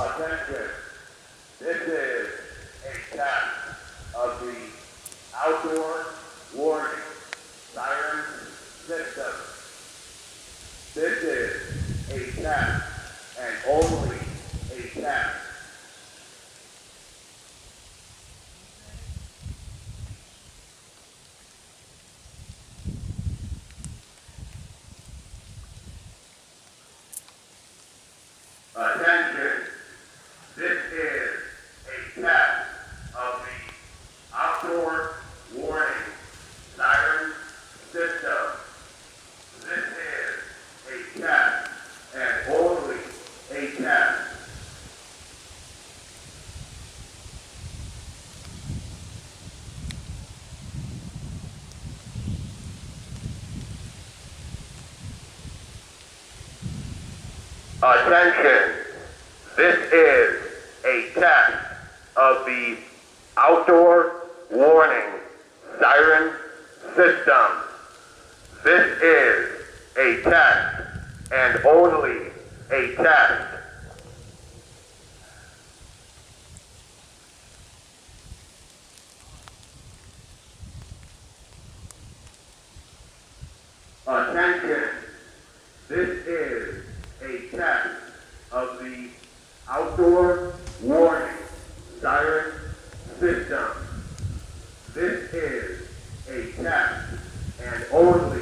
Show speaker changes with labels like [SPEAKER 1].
[SPEAKER 1] Attention, this is a test of the outdoor warning siren system. This is a test and only a test. Attention, this is a test of the outdoor warning siren system. This is a test and only a test. Attention, this is a test of the outdoor warning siren system. This is a test and only a test. Attention, this is a test of the outdoor warning siren system. This is a test and only